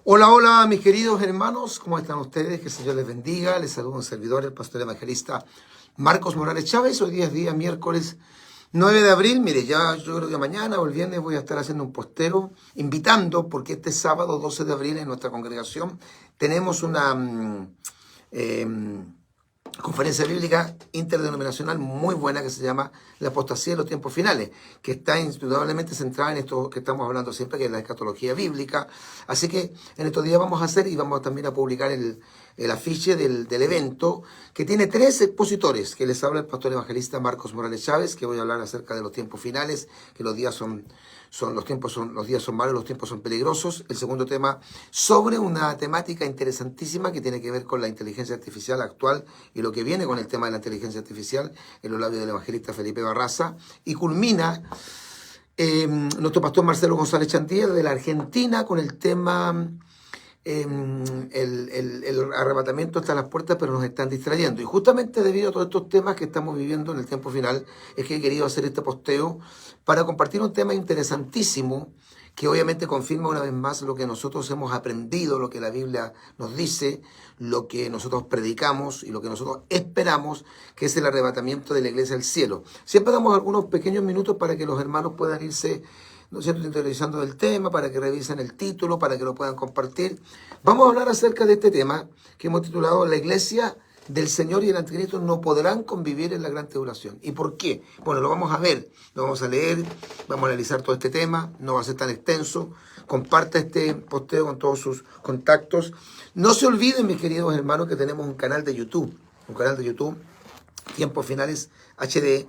Hola, hola, mis queridos hermanos, ¿cómo están ustedes? Que el Señor les bendiga. Les saludo un servidor, el pastor evangelista Marcos Morales Chávez. Hoy día es día miércoles 9 de abril. Mire, ya yo creo que mañana o el viernes voy a estar haciendo un postero invitando, porque este sábado 12 de abril en nuestra congregación tenemos una conferencia bíblica interdenominacional muy buena que se llama La apostasía de los tiempos finales, que está indudablemente centrada en esto que estamos hablando siempre, que es la escatología bíblica. Así que en estos días vamos a hacer y vamos también a publicar el afiche del evento, que tiene 3 expositores, que les habla el pastor evangelista Marcos Morales Chávez, que voy a hablar acerca de los tiempos finales, que los días los días son malos, los tiempos son peligrosos. El segundo tema, sobre una temática interesantísima que tiene que ver con la inteligencia artificial actual y lo que viene con el tema de la inteligencia artificial en los labios del evangelista Felipe Barraza. Y culmina nuestro pastor Marcelo González Chantilla de la Argentina con el tema el arrebatamiento está a las puertas, pero nos están distrayendo. Y justamente debido a todos estos temas que estamos viviendo en el tiempo final, es que he querido hacer este posteo para compartir un tema interesantísimo que obviamente confirma una vez más lo que nosotros hemos aprendido, lo que la Biblia nos dice, lo que nosotros predicamos y lo que nosotros esperamos, que es el arrebatamiento de la iglesia al cielo. Siempre damos algunos pequeños minutos para que los hermanos puedan irse, ¿no es cierto?, interiorizando del tema, para que revisen el título, para que lo puedan compartir. Vamos a hablar acerca de este tema que hemos titulado La iglesia del Señor y el anticristo no podrán convivir en la gran tribulación. ¿Y por qué? Bueno, lo vamos a ver, lo vamos a leer, vamos a analizar todo este tema, no va a ser tan extenso. Comparta este posteo con todos sus contactos. No se olviden, mis queridos hermanos, que tenemos un canal de YouTube, Tiempos Finales HD.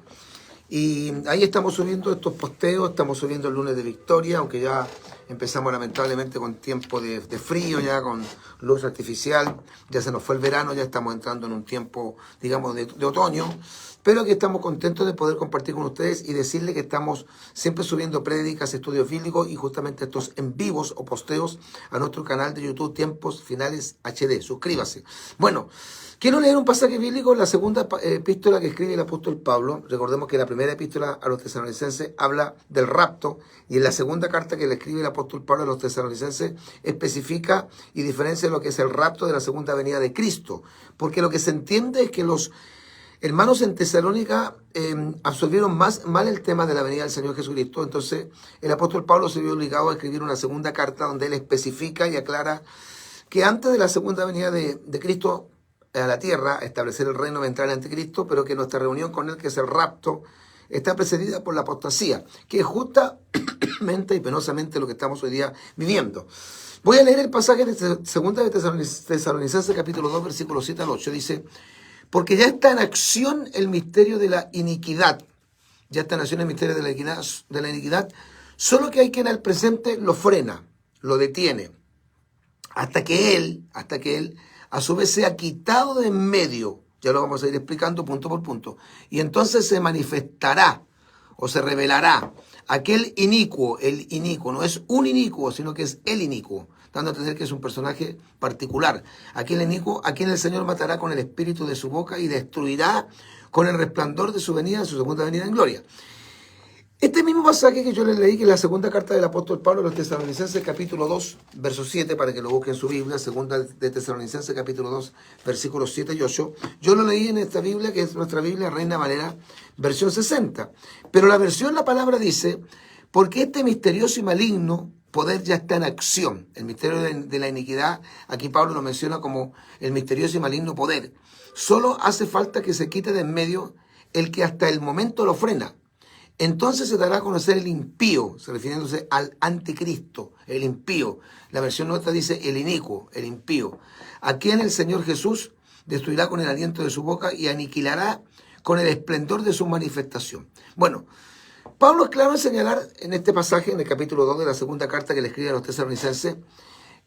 Y ahí estamos subiendo estos posteos, estamos subiendo el lunes de Victoria, aunque ya empezamos lamentablemente con tiempo de frío, ya con luz artificial, ya se nos fue el verano, ya estamos entrando en un tiempo, digamos, de otoño, pero que estamos contentos de poder compartir con ustedes y decirles que estamos siempre subiendo prédicas, estudios bíblicos y justamente estos en vivos o posteos a nuestro canal de YouTube Tiempos Finales HD. Suscríbase. Bueno, quiero leer un pasaje bíblico, la segunda epístola que escribe el apóstol Pablo. Recordemos que la primera epístola a los tesalonicenses habla del rapto, y en la segunda carta que le escribe el apóstol Pablo a los tesalonicenses especifica y diferencia lo que es el rapto de la segunda venida de Cristo. Porque lo que se entiende es que los hermanos en Tesalónica absorbieron mal el tema de la venida del Señor Jesucristo. Entonces el apóstol Pablo se vio obligado a escribir una segunda carta donde él especifica y aclara que antes de la segunda venida de Cristo a la tierra, establecer el reino, entrar el anticristo, pero que nuestra reunión con él, que es el rapto, está precedida por la apostasía, que es justamente y penosamente lo que estamos hoy día viviendo. Voy a leer el pasaje de segunda de Tesalonicenses capítulo 2, versículos 7 al 8. Dice: porque ya está en acción el misterio de la iniquidad. Ya está en acción el misterio de la iniquidad, solo que hay que en el presente lo frena, lo detiene, hasta que él a su vez sea quitado de en medio. Ya lo vamos a ir explicando punto por punto. Y entonces se manifestará o se revelará aquel inicuo. El inicuo no es un inicuo, sino que es el inicuo, dando a entender que es un personaje particular. Aquel inicuo a quien el Señor matará con el espíritu de su boca y destruirá con el resplandor de su venida, en su segunda venida en gloria. Este mismo pasaje que yo les leí, que es la segunda carta del apóstol Pablo a los tesalonicenses, capítulo 2, verso 7, para que lo busquen en su Biblia, segunda de Tesalonicenses, capítulo 2, versículos 7 y 8. Yo lo leí en esta Biblia, que es nuestra Biblia Reina Valera, versión 60. Pero la palabra dice: porque este misterioso y maligno poder ya está en acción. El misterio de la iniquidad, aquí Pablo lo menciona como el misterioso y maligno poder. Solo hace falta que se quite de en medio el que hasta el momento lo frena. Entonces se dará a conocer el impío, se refiriéndose al anticristo, el impío. La versión nuestra dice el inicuo, el impío, a quien el Señor Jesús destruirá con el aliento de su boca y aniquilará con el esplendor de su manifestación. Bueno, Pablo es claro en señalar en este pasaje, en el capítulo 2 de la segunda carta que le escribe a los tesalonicenses,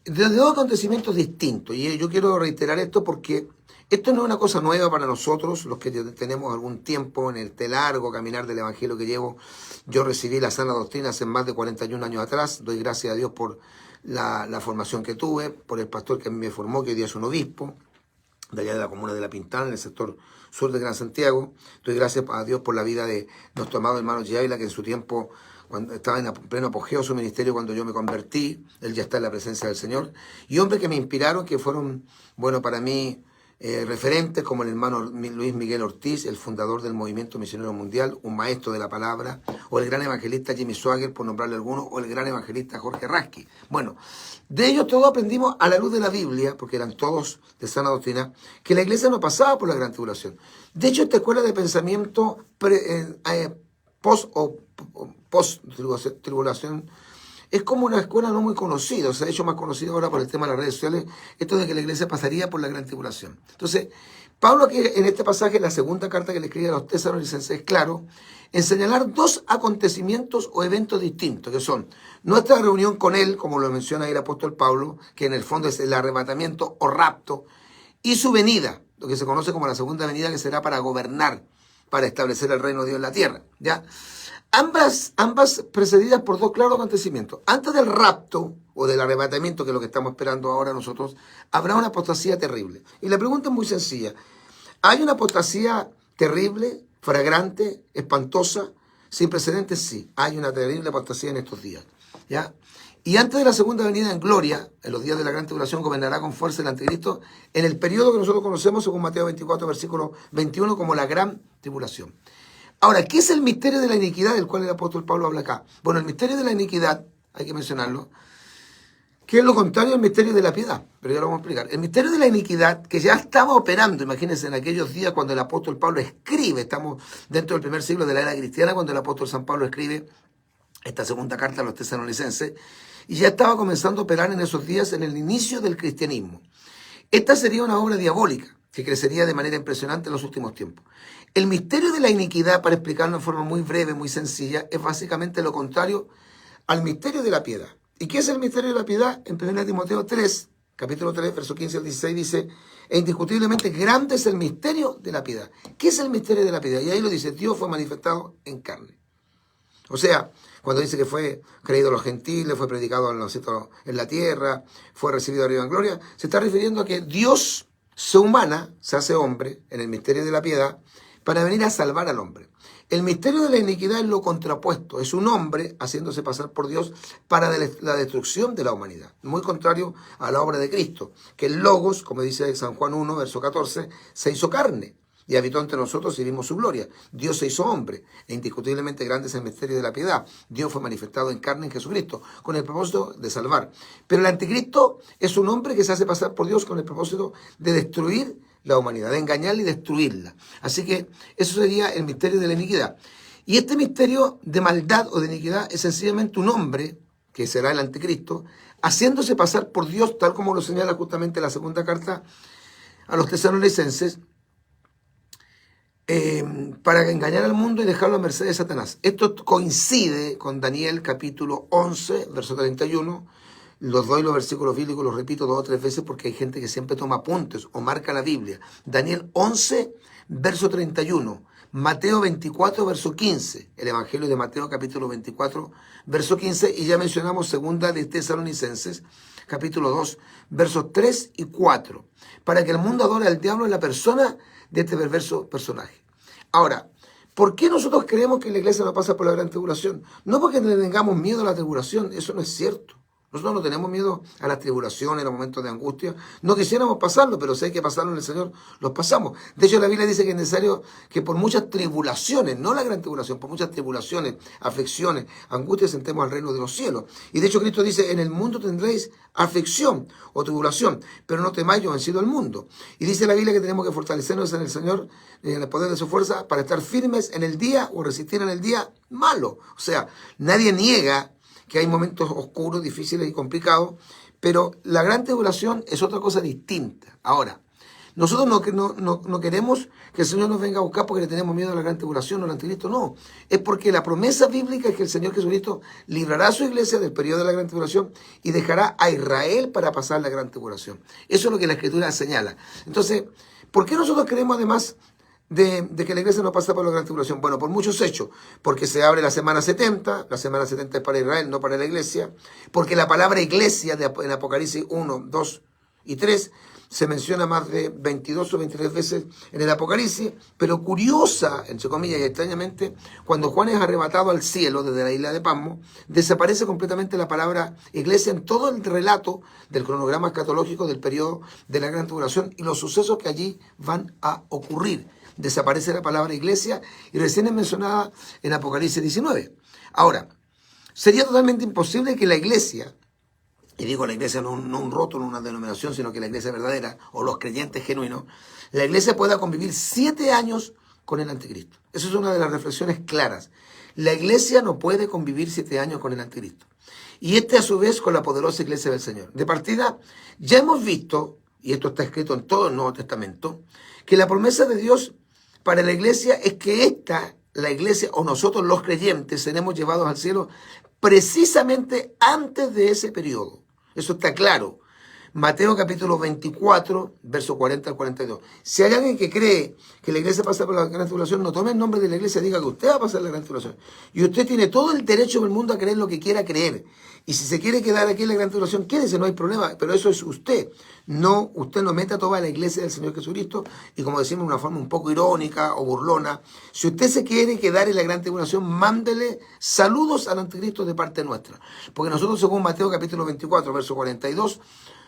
de 2 acontecimientos distintos. Y yo quiero reiterar esto porque esto no es una cosa nueva para nosotros, los que tenemos algún tiempo en este largo caminar del evangelio que llevo. Yo recibí la sana doctrina hace más de 41 años atrás. Doy gracias a Dios por la formación que tuve, por el pastor que me formó, que hoy día es un obispo, de allá de la comuna de La Pintana, en el sector sur de Gran Santiago. Doy gracias a Dios por la vida de nuestro amado hermano Yaila, que en su tiempo cuando estaba en pleno apogeo su ministerio cuando yo me convertí, él ya está en la presencia del Señor, y hombres que me inspiraron, que fueron, bueno, para mí, referentes como el hermano Luis Miguel Ortiz, el fundador del Movimiento Misionero Mundial, un maestro de la palabra, o el gran evangelista Jimmy Swaggart, por nombrarle algunos, o el gran evangelista Jorge Rasky. Bueno, de ellos todos aprendimos a la luz de la Biblia, porque eran todos de sana doctrina, que la iglesia no pasaba por la gran tribulación. De hecho, esta escuela de pensamiento post-tribulación es como una escuela no muy conocida, se ha hecho más conocida ahora por el tema de las redes sociales, esto de que la iglesia pasaría por la gran tribulación. Entonces, Pablo aquí en este pasaje, en la segunda carta que le escribe a los tesalonicenses, es claro en señalar dos acontecimientos o eventos distintos, que son nuestra reunión con él, como lo menciona ahí el apóstol Pablo, que en el fondo es el arrebatamiento o rapto, y su venida, lo que se conoce como la segunda venida, que será para gobernar, para establecer el reino de Dios en la tierra, ¿ya? Ambas precedidas por dos claros acontecimientos. Antes del rapto o del arrebatamiento, que es lo que estamos esperando ahora nosotros, habrá una apostasía terrible. Y la pregunta es muy sencilla. ¿Hay una apostasía terrible, fragrante, espantosa, sin precedentes? Sí, hay una terrible apostasía en estos días, ¿ya? Y antes de la segunda venida en gloria, en los días de la gran tribulación, gobernará con fuerza el anticristo en el periodo que nosotros conocemos, según Mateo 24, versículo 21, como la gran tribulación. Ahora, ¿qué es el misterio de la iniquidad del cual el apóstol Pablo habla acá? Bueno, el misterio de la iniquidad, hay que mencionarlo, que es lo contrario al misterio de la piedad, pero ya lo vamos a explicar. El misterio de la iniquidad, que ya estaba operando, imagínense, en aquellos días cuando el apóstol Pablo escribe, estamos dentro del primer siglo de la era cristiana, cuando el apóstol San Pablo escribe esta segunda carta a los tesalonicenses, y ya estaba comenzando a operar en esos días en el inicio del cristianismo. Esta sería una obra diabólica, que crecería de manera impresionante en los últimos tiempos. El misterio de la iniquidad, para explicarlo de forma muy breve, muy sencilla, es básicamente lo contrario al misterio de la piedad. ¿Y qué es el misterio de la piedad? En 1 Timoteo 3, capítulo 3, verso 15 al 16, dice, e indiscutiblemente grande es el misterio de la piedad. ¿Qué es el misterio de la piedad? Y ahí lo dice, Dios fue manifestado en carne. O sea, cuando dice que fue creído a los gentiles, fue predicado en la tierra, fue recibido arriba en gloria, se está refiriendo a que Dios se humana, se hace hombre, en el misterio de la piedad, para venir a salvar al hombre. El misterio de la iniquidad es lo contrapuesto, es un hombre haciéndose pasar por Dios para la destrucción de la humanidad. Muy contrario a la obra de Cristo, que el Logos, como dice San Juan 1, verso 14, se hizo carne y habitó entre nosotros y vimos su gloria. Dios se hizo hombre, e indiscutiblemente grande es el misterio de la piedad. Dios fue manifestado en carne en Jesucristo, con el propósito de salvar. Pero el anticristo es un hombre que se hace pasar por Dios con el propósito de destruir la humanidad, de engañarla y destruirla. Así que eso sería el misterio de la iniquidad. Y este misterio de maldad o de iniquidad es sencillamente un hombre, que será el anticristo, haciéndose pasar por Dios, tal como lo señala justamente la segunda carta a los tesalonicenses, para engañar al mundo y dejarlo a merced de Satanás. Esto coincide con Daniel capítulo 11, verso 31. Los doy los versículos bíblicos, los repito 2 o 3 veces porque hay gente que siempre toma apuntes o marca la Biblia. Daniel 11, verso 31. Mateo 24, verso 15. El Evangelio de Mateo capítulo 24, verso 15. Y ya mencionamos segunda de Tesalonicenses, capítulo 2, versos 3 y 4. Para que el mundo adore al diablo en la persona de este perverso personaje. Ahora, ¿por qué nosotros creemos que la iglesia no pasa por la gran tribulación? No porque le tengamos miedo a la tribulación, eso no es cierto. Nosotros no tenemos miedo a las tribulaciones, a los momentos de angustia. No quisiéramos pasarlo, pero si hay que pasarlo en el Señor, los pasamos. De hecho, la Biblia dice que es necesario que por muchas tribulaciones, no la gran tribulación, por muchas tribulaciones, aflicciones, angustias, entremos al reino de los cielos. Y de hecho, Cristo dice, en el mundo tendréis aflicción o tribulación, pero no temáis, yo he vencido al mundo. Y dice la Biblia que tenemos que fortalecernos en el Señor, en el poder de su fuerza, para estar firmes en el día o resistir en el día malo. O sea, nadie niega que hay momentos oscuros, difíciles y complicados, pero la gran tribulación es otra cosa distinta. Ahora, nosotros no queremos que el Señor nos venga a buscar porque le tenemos miedo a la gran tribulación o al anticristo, no. Es porque la promesa bíblica es que el Señor Jesucristo librará a su iglesia del periodo de la gran tribulación y dejará a Israel para pasar la gran tribulación. Eso es lo que la Escritura señala. Entonces, ¿por qué nosotros creemos además de que la iglesia no pasa por la gran tribulación? Bueno, por muchos hechos, porque se abre la semana 70 es para Israel, no para la iglesia, porque la palabra iglesia en Apocalipsis 1, 2 y 3 se menciona más de 22 o 23 veces en el Apocalipsis, pero curiosa, entre comillas y extrañamente, cuando Juan es arrebatado al cielo desde la isla de Patmos, desaparece completamente la palabra iglesia en todo el relato del cronograma escatológico del periodo de la Gran Tribulación y los sucesos que allí van a ocurrir. Desaparece la palabra iglesia y recién es mencionada en Apocalipsis 19. Ahora, sería totalmente imposible que la iglesia, y digo la iglesia no un rótulo, no una denominación, sino que la iglesia verdadera, o los creyentes genuinos, la iglesia pueda convivir 7 años con el anticristo. Esa es una de las reflexiones claras. La iglesia no puede convivir 7 años con el anticristo. Y a su vez con la poderosa iglesia del Señor. De partida, ya hemos visto, y esto está escrito en todo el Nuevo Testamento, que la promesa de Dios para la iglesia es que la iglesia o nosotros los creyentes seremos llevados al cielo precisamente antes de ese periodo. Eso está claro. Mateo capítulo 24, verso 40 al 42. Si hay alguien que cree que la iglesia pasa por la gran tribulación, no tome el nombre de la iglesia, diga que usted va a pasar la gran tribulación. Y usted tiene todo el derecho del mundo a creer lo que quiera creer. Y si se quiere quedar aquí en la gran tribulación, quédese, no hay problema. Pero eso es usted. No, usted no meta toda la iglesia del Señor Jesucristo. Y como decimos de una forma un poco irónica o burlona, si usted se quiere quedar en la gran tribulación, mándele saludos al anticristo de parte nuestra. Porque nosotros, según Mateo capítulo 24, verso 42,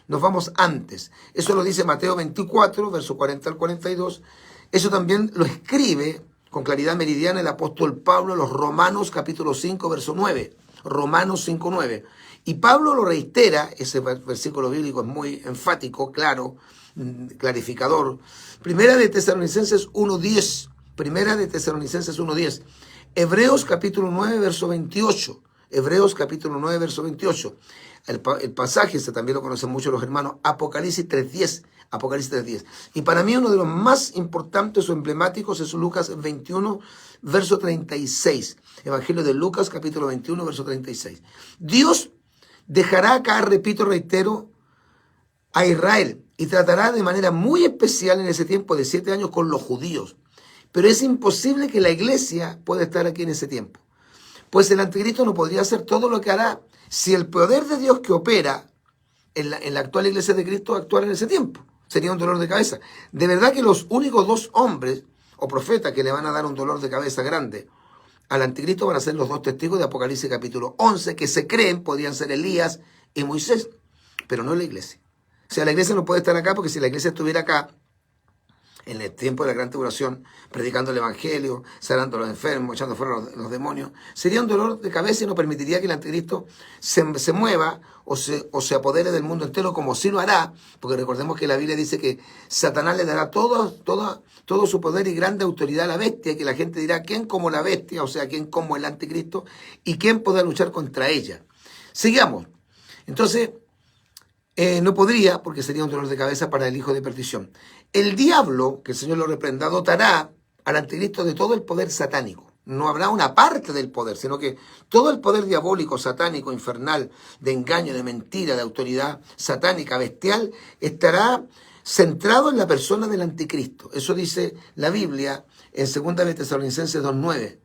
nos vamos antes. Eso lo dice Mateo 24, verso 40 al 42. Eso también lo escribe con claridad meridiana el apóstol Pablo en los Romanos capítulo 5, verso 9. Romanos 5, 9. Y Pablo lo reitera, ese versículo bíblico es muy enfático, claro, clarificador. Primera de Tesalonicenses 1:10. Primera de Tesalonicenses 1:10. Hebreos capítulo 9, verso 28. Hebreos capítulo 9, verso 28. El pasaje, este también lo conocen mucho los hermanos, Apocalipsis 3:10. Apocalipsis 3:10. Y para mí uno de los más importantes o emblemáticos es Lucas 21, verso 36. Evangelio de Lucas, capítulo 21, verso 36. Dios dejará acá, repito, reitero, a Israel y tratará de manera muy especial en ese tiempo de 7 años con los judíos. Pero es imposible que la iglesia pueda estar aquí en ese tiempo. Pues el anticristo no podría hacer todo lo que hará si el poder de Dios que opera en la actual iglesia de Cristo actuara en ese tiempo. Sería un dolor de cabeza. De verdad que los únicos 2 hombres o profetas que le van a dar un dolor de cabeza grande al anticristo van a ser los 2 testigos de Apocalipsis capítulo 11, que se creen podían ser Elías y Moisés, pero no la iglesia. O sea, la iglesia no puede estar acá porque si la iglesia estuviera acá, en el tiempo de la gran tribulación, predicando el evangelio, sanando a los enfermos, echando fuera los demonios, sería un dolor de cabeza y no permitiría que el anticristo se mueva o se apodere del mundo entero, como sí lo hará, porque recordemos que la Biblia dice que Satanás le dará todo su poder y grande autoridad a la bestia, y que la gente dirá, ¿quién como la bestia? O sea, ¿quién como el anticristo? ¿Y quién podrá luchar contra ella? Sigamos. Entonces, no podría, porque sería un dolor de cabeza para el hijo de perdición. El diablo, que el Señor lo reprenda, dotará al anticristo de todo el poder satánico. No habrá una parte del poder, sino que todo el poder diabólico, satánico, infernal, de engaño, de mentira, de autoridad satánica, bestial, estará centrado en la persona del anticristo. Eso dice la Biblia en 2 de Tesalonicenses 2:9.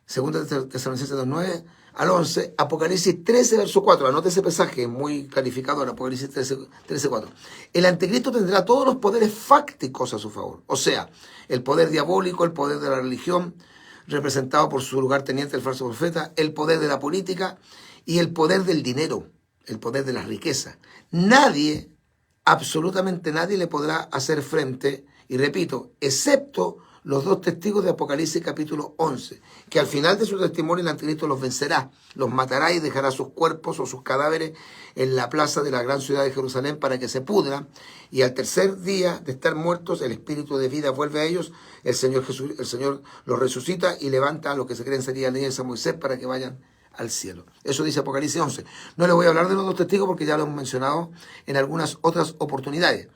2 de Tesalonicenses 2:9 al 11, Apocalipsis 13, verso 4. Anote ese pasaje, muy clarificador, Apocalipsis 13, 4. El anticristo tendrá todos los poderes fácticos a su favor. O sea, el poder diabólico, el poder de la religión, representado por su lugarteniente, el falso profeta, el poder de la política y el poder del dinero, el poder de la riqueza. Nadie, absolutamente nadie le podrá hacer frente, y repito, excepto los 2 testigos de Apocalipsis capítulo 11, que al final de su testimonio el anticristo los vencerá, los matará y dejará sus cuerpos o sus cadáveres en la plaza de la gran ciudad de Jerusalén para que se pudran, y al tercer día de estar muertos el espíritu de vida vuelve a ellos, el Señor los resucita y levanta a los que se creen sería Elías y Moisés para que vayan al cielo. Eso dice Apocalipsis 11. No les voy a hablar de los 2 testigos porque ya lo hemos mencionado en algunas otras oportunidades.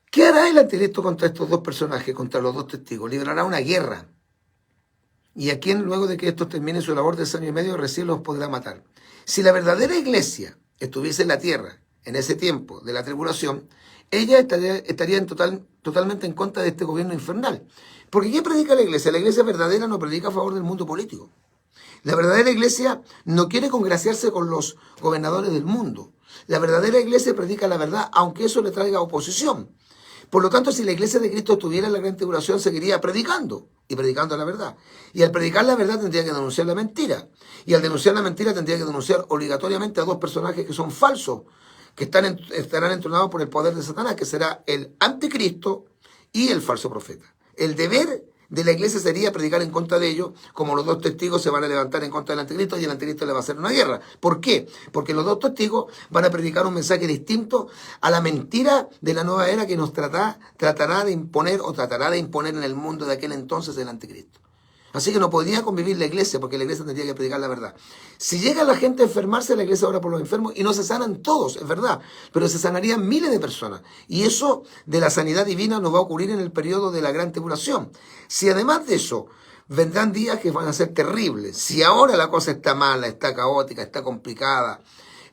¿Qué hará el anticristo contra estos 2 personajes, contra los 2 testigos? Librará una guerra. ¿Y a quién, luego de que estos terminen su labor de 6 años y medio, recién los podrá matar? Si la verdadera iglesia estuviese en la tierra en ese tiempo de la tribulación, ella estaría totalmente en contra de este gobierno infernal. Porque ¿qué predica la iglesia? La iglesia verdadera no predica a favor del mundo político. La verdadera iglesia no quiere congraciarse con los gobernadores del mundo. La verdadera iglesia predica la verdad, aunque eso le traiga oposición. Por lo tanto, si la iglesia de Cristo estuviera en la gran tribulación, seguiría predicando y predicando la verdad. Y al predicar la verdad tendría que denunciar la mentira. Y al denunciar la mentira tendría que denunciar obligatoriamente a dos personajes que son falsos, que estarán entronados por el poder de Satanás, que será el anticristo y el falso profeta. El deber de la iglesia sería predicar en contra de ellos, como los dos testigos se van a levantar en contra del anticristo y el anticristo le va a hacer una guerra. ¿Por qué? Porque los dos testigos van a predicar un mensaje distinto a la mentira de la nueva era que nos tratará de imponer en el mundo de aquel entonces el anticristo. Así que no podría convivir la iglesia, porque la iglesia tendría que predicar la verdad. Si llega la gente a enfermarse, la iglesia ora por los enfermos y no se sanan todos, es verdad, pero se sanarían miles de personas. Y eso de la sanidad divina nos va a ocurrir en el periodo de la gran tribulación. Si además de eso vendrán días que van a ser terribles, si ahora la cosa está mala, está caótica, está complicada,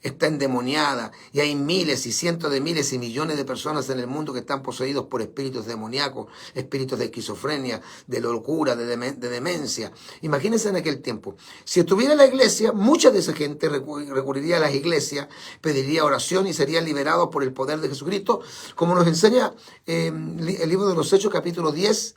está endemoniada y hay miles y cientos de miles y millones de personas en el mundo que están poseídos por espíritus demoníacos, espíritus de esquizofrenia, de locura, de demencia. Imagínense en aquel tiempo. Si estuviera la iglesia, mucha de esa gente recurriría a las iglesias, pediría oración y sería liberado por el poder de Jesucristo, como nos enseña el libro de los Hechos, capítulo 10,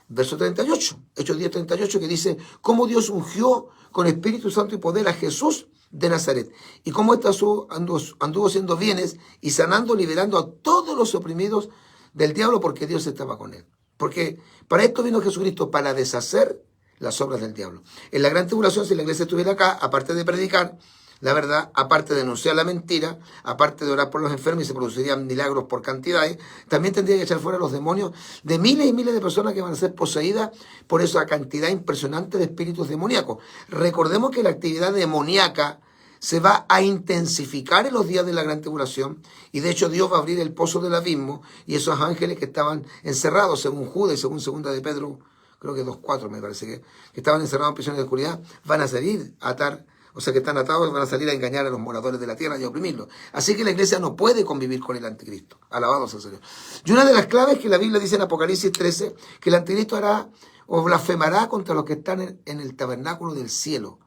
verso 38. Hechos 10, 38, que dice cómo Dios ungió con Espíritu Santo y poder a Jesús de Nazaret, y cómo éste anduvo haciendo bienes y sanando, liberando a todos los oprimidos del diablo, porque Dios estaba con él. Porque para esto vino Jesucristo, para deshacer las obras del diablo. En la gran tribulación, si la iglesia estuviera acá, aparte de predicar la verdad, aparte de denunciar la mentira, aparte de orar por los enfermos y se producirían milagros por cantidades, también tendría que echar fuera los demonios de miles y miles de personas que van a ser poseídas por esa cantidad impresionante de espíritus demoníacos. Recordemos que la actividad demoníaca se va a intensificar en los días de la gran tribulación, y de hecho Dios va a abrir el pozo del abismo, y esos ángeles que estaban encerrados, según Judas y según segunda de Pedro, creo que 2:4 me parece que estaban encerrados en prisiones de oscuridad, van a salir a atar, o sea que están atados, van a salir a engañar a los moradores de la tierra y a oprimirlos. Así que la iglesia no puede convivir con el anticristo. Alabado sea el Señor. Y una de las claves que la Biblia dice en Apocalipsis 13, que el anticristo hará o blasfemará contra los que están en el tabernáculo del cielo,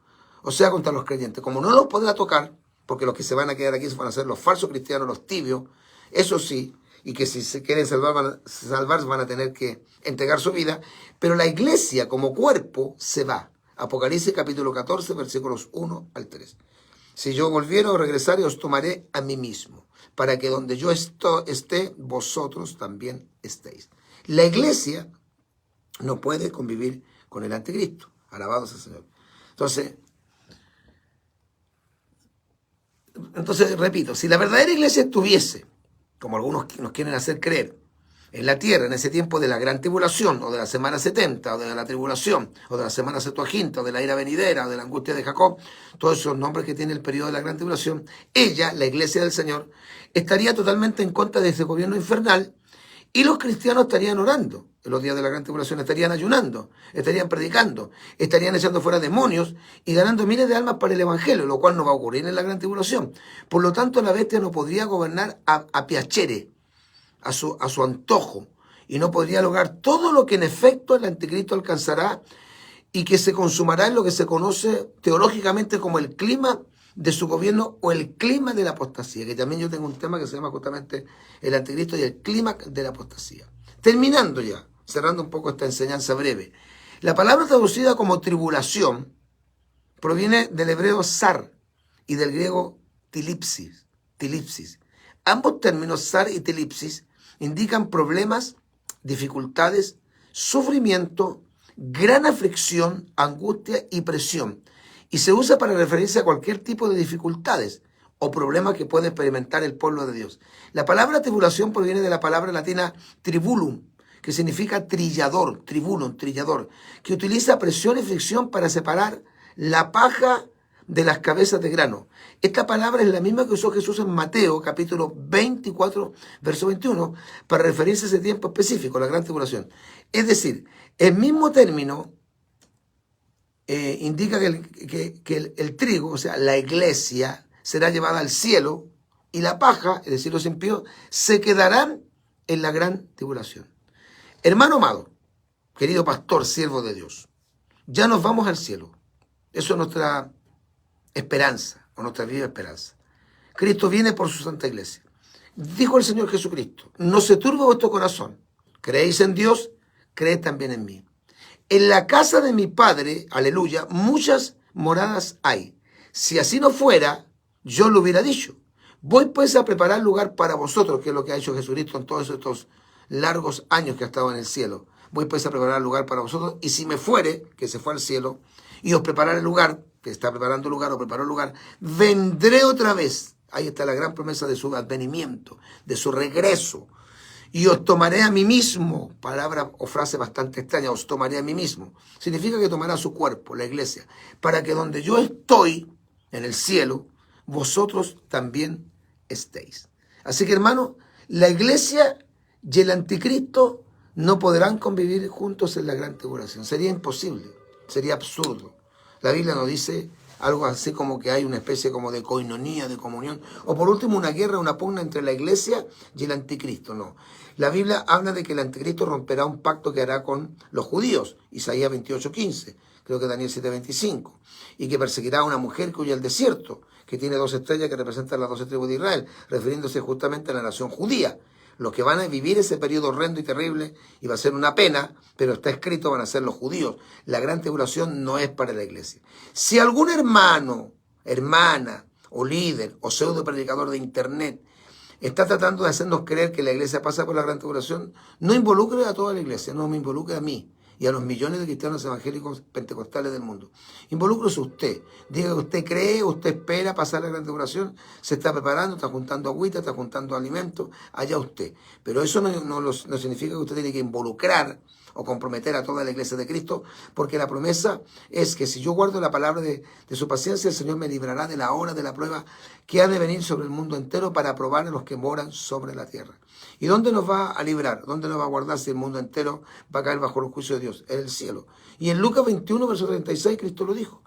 o sea, contra los creyentes. Como no los podrá tocar, porque los que se van a quedar aquí van a ser los falsos cristianos, los tibios, eso sí, y que si se quieren salvar van a tener que entregar su vida, pero la iglesia como cuerpo se va. Apocalipsis capítulo 14, versículos 1 al 3. Si yo volviera o regresare, os tomaré a mí mismo, para que donde yo esté, vosotros también estéis. La iglesia no puede convivir con el anticristo. Alabado sea el Señor. Entonces, repito, si la verdadera iglesia estuviese, como algunos nos quieren hacer creer, en la tierra, en ese tiempo de la gran tribulación, o de la semana 70, o de la tribulación, o de la semana Septuaginta, o de la ira venidera, o de la angustia de Jacob, todos esos nombres que tiene el periodo de la gran tribulación, ella, la iglesia del Señor, estaría totalmente en contra de ese gobierno infernal, y los cristianos estarían orando en los días de la gran tribulación, estarían ayunando, estarían predicando, estarían echando fuera demonios y ganando miles de almas para el evangelio, lo cual no va a ocurrir en la gran tribulación. Por lo tanto, la bestia no podría gobernar a piacere, a su antojo, y no podría lograr todo lo que en efecto el anticristo alcanzará y que se consumará en lo que se conoce teológicamente como el clima de su gobierno o el clima de la apostasía, que también yo tengo un tema que se llama justamente el anticristo y el clima de la apostasía. Terminando ya, cerrando un poco esta enseñanza breve, la palabra traducida como tribulación proviene del hebreo zar y del griego tilipsis. Ambos términos, zar y tilipsis, indican problemas, dificultades, sufrimiento, gran aflicción, angustia y presión, y se usa para referirse a cualquier tipo de dificultades o problemas que puede experimentar el pueblo de Dios. La palabra tribulación proviene de la palabra latina tribulum, que significa trillador, tribulum, trillador, que utiliza presión y fricción para separar la paja de las cabezas de grano. Esta palabra es la misma que usó Jesús en Mateo, capítulo 24, verso 21, para referirse a ese tiempo específico, la gran tribulación. Es decir, el mismo término indica que el trigo, o sea, la iglesia, será llevada al cielo, y la paja, es decir, los impíos, se quedarán en la gran tribulación. Hermano amado, querido pastor, siervo de Dios, ya nos vamos al cielo. Eso es nuestra esperanza, o nuestra viva esperanza. Cristo viene por su santa iglesia. Dijo el Señor Jesucristo, no se turbe vuestro corazón. Creéis en Dios, creed también en mí. En la casa de mi Padre, aleluya, muchas moradas hay. Si así no fuera, yo lo hubiera dicho. Voy pues a preparar lugar para vosotros, que es lo que ha hecho Jesucristo en todos estos largos años que ha estado en el cielo. Voy pues a preparar lugar para vosotros, y si me fuere, que se fue al cielo, y os prepararé el lugar, que está preparando el lugar, o preparó el lugar, vendré otra vez. Ahí está la gran promesa de su advenimiento, de su regreso. Y os tomaré a mí mismo, palabra o frase bastante extraña, os tomaré a mí mismo. Significa que tomará su cuerpo, la iglesia, para que donde yo estoy, en el cielo, vosotros también estéis. Así que, hermano, la iglesia y el anticristo no podrán convivir juntos en la gran tribulación. Sería imposible, sería absurdo. La Biblia nos dice algo así como que hay una especie como de coinonía, de comunión, o por último una guerra, una pugna entre la iglesia y el anticristo. No, la Biblia habla de que el anticristo romperá un pacto que hará con los judíos, Isaías 28:15, creo que Daniel 7:25, y que perseguirá a una mujer que huye al desierto, que tiene 2 estrellas que representan las 12 tribus de Israel, refiriéndose justamente a la nación judía. Los que van a vivir ese periodo horrendo y terrible, y va a ser una pena, pero está escrito, van a ser los judíos. La gran tribulación no es para la iglesia. Si algún hermano, hermana, o líder, o pseudo predicador de internet, está tratando de hacernos creer que la iglesia pasa por la gran tribulación, no involucre a toda la iglesia, no me involucre a mí y a los millones de cristianos evangélicos pentecostales del mundo. Involúcrese usted. Diga que usted cree, usted espera pasar la gran tribulación, se está preparando, está juntando agüita, está juntando alimentos, allá usted. Pero eso no significa que usted tiene que involucrar o comprometer a toda la iglesia de Cristo, porque la promesa es que si yo guardo la palabra de su paciencia, el Señor me librará de la hora de la prueba que ha de venir sobre el mundo entero para probar a los que moran sobre la tierra. ¿Y dónde nos va a librar? ¿Dónde nos va a guardar si el mundo entero va a caer bajo el juicio de Dios? En el cielo. Y en Lucas 21, verso 36, Cristo lo dijo,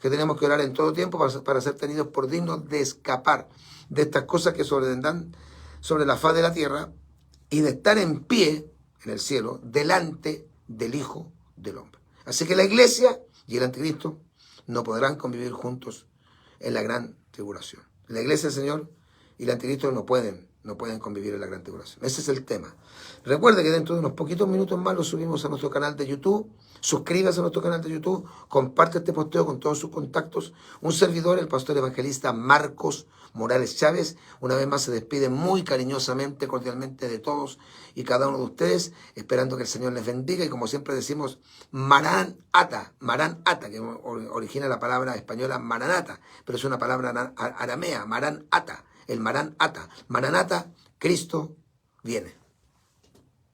que tenemos que orar en todo tiempo para ser tenidos por dignos de escapar de estas cosas que sobrevendrán sobre la faz de la tierra y de estar en pie en el cielo delante del Hijo del Hombre. Así que la iglesia y el anticristo no podrán convivir juntos en la gran tribulación. La iglesia del Señor y el anticristo no pueden convivir en la gran tribulación. Ese es el tema. Recuerde que dentro de unos poquitos minutos más lo subimos a nuestro canal de YouTube. Suscríbase a nuestro canal de YouTube, comparte este posteo con todos sus contactos. Un servidor, el pastor evangelista Marcos Morales Chávez, una vez más se despide muy cariñosamente, cordialmente de todos y cada uno de ustedes, esperando que el Señor les bendiga y como siempre decimos, Maranata, que origina la palabra española Maranata, pero es una palabra aramea, Maranata, el Maranata, Cristo viene.